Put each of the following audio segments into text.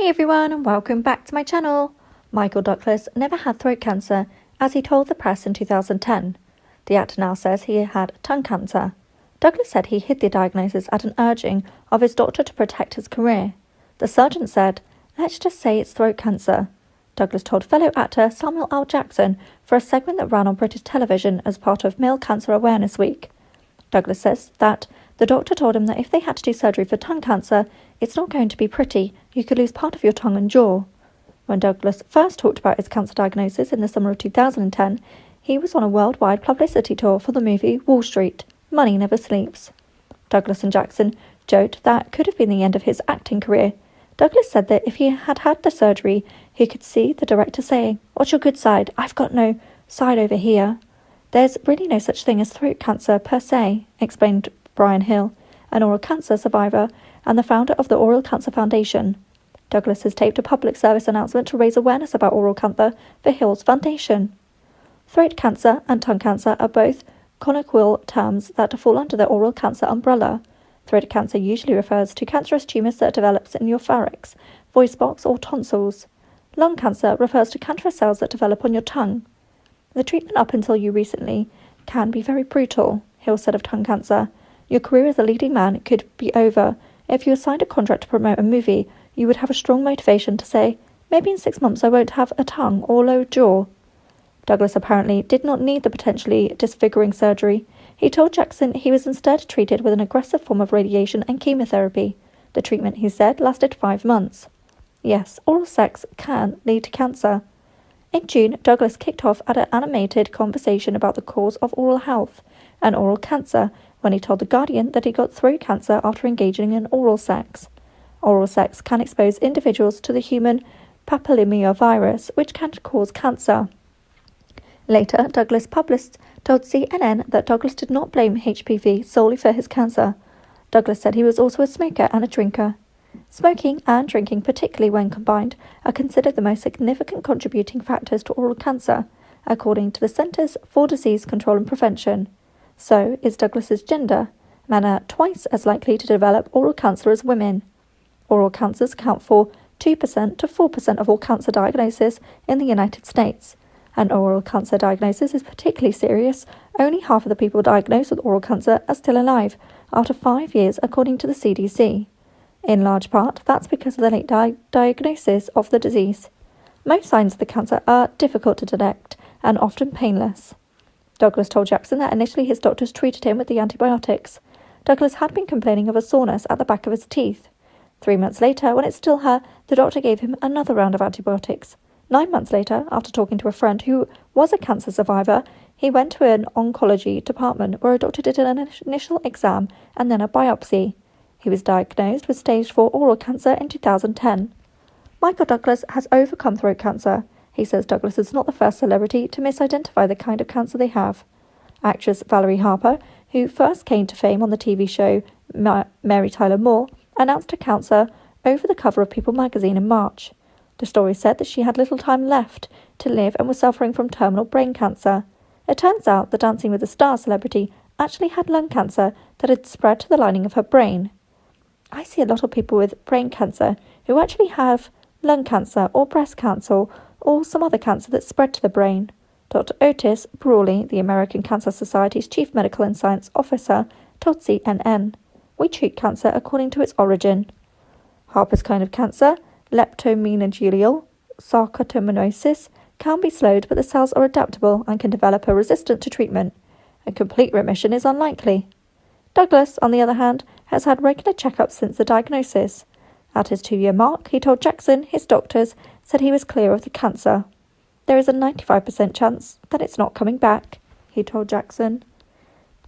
Hey everyone, and welcome back to my channel. Michael Douglas never had throat cancer, as he told the press in 2010. The actor now says he had tongue cancer. Douglas said he hid the diagnosis at an urging of his doctor to protect his career. The surgeon said, "Let's just say it's throat cancer." Douglas told fellow actor Samuel L. Jackson for a segment that ran on British television as part of Male Cancer Awareness Week. Douglas says that the doctor told him that if they had to do surgery for tongue cancer, it's not going to be pretty. You could lose part of your tongue and jaw. When Douglas first talked about his cancer diagnosis in the summer of 2010, he was on a worldwide publicity tour for the movie Wall Street, Money Never Sleeps. Douglas and Jackson joked that could have been the end of his acting career. Douglas said that if he had had the surgery, he could see the director saying, "What's your good side? I've got no side over here." "There's really no such thing as throat cancer per se," explained Brian Hill, an oral cancer survivor and the founder of the Oral Cancer Foundation. Douglas has taped a public service announcement to raise awareness about oral cancer for Hill's foundation. Throat cancer and tongue cancer are both colloquial terms that fall under the oral cancer umbrella. Throat cancer usually refers to cancerous tumours that develops in your pharynx, voice box or tonsils. Lung cancer refers to cancerous cells that develop on your tongue. The treatment up until you recently can be very brutal, Hill said of tongue cancer. Your career as a leading man could be over. If you were signed a contract to promote a movie, you would have a strong motivation to say, "Maybe in 6 months I won't have a tongue or low jaw." Douglas apparently did not need the potentially disfiguring surgery. He told Jackson he was instead treated with an aggressive form of radiation and chemotherapy. The treatment, he said, lasted 5 months. Yes, oral sex can lead to cancer. In June, Douglas kicked off at an animated conversation about the cause of oral health and oral cancer when he told The Guardian that he got throat cancer after engaging in oral sex. Oral sex can expose individuals to the human papillomavirus, which can cause cancer. Later, Douglas publicist told CNN that Douglas did not blame HPV solely for his cancer. Douglas said he was also a smoker and a drinker. Smoking and drinking, particularly when combined, are considered the most significant contributing factors to oral cancer, according to the Centers for Disease Control and Prevention. So is Douglas's gender. Men are twice as likely to develop oral cancer as women. Oral cancers account for 2% to 4% of all cancer diagnoses in the United States. An oral cancer diagnosis is particularly serious. Only half of the people diagnosed with oral cancer are still alive after 5 years, according to the CDC. In large part, that's because of the late diagnosis of the disease. Most signs of the cancer are difficult to detect and often painless. Douglas told Jackson that initially his doctors treated him with the antibiotics. Douglas had been complaining of a soreness at the back of his teeth. 3 months later, when it still hurt, the doctor gave him another round of antibiotics. 9 months later, after talking to a friend who was a cancer survivor, he went to an oncology department where a doctor did an initial exam and then a biopsy. He was diagnosed with stage 4 oral cancer in 2010. Michael Douglas has overcome throat cancer. He says Douglas is not the first celebrity to misidentify the kind of cancer they have. Actress Valerie Harper, who first came to fame on the TV show Mary Tyler Moore, announced her cancer over the cover of People magazine in March. The story said that she had little time left to live and was suffering from terminal brain cancer. It turns out the Dancing with the Stars celebrity actually had lung cancer that had spread to the lining of her brain. I see a lot of people with brain cancer who actually have lung cancer or breast cancer or some other cancer that spread to the brain. Dr. Otis Brawley, the American Cancer Society's chief medical and science officer, told CNN, "We treat cancer according to its origin." Harper's kind of cancer, leptomeningeal sarcoidomatosis, can be slowed, but the cells are adaptable and can develop a resistance to treatment. A complete remission is unlikely. Douglas, on the other hand, has had regular checkups since the diagnosis. At his 2-year mark, he told Jackson his doctors said he was clear of the cancer. "There is a 95% chance that it's not coming back," he told Jackson.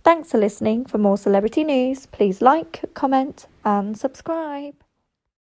Thanks for listening. For more celebrity news, please like, comment, and subscribe.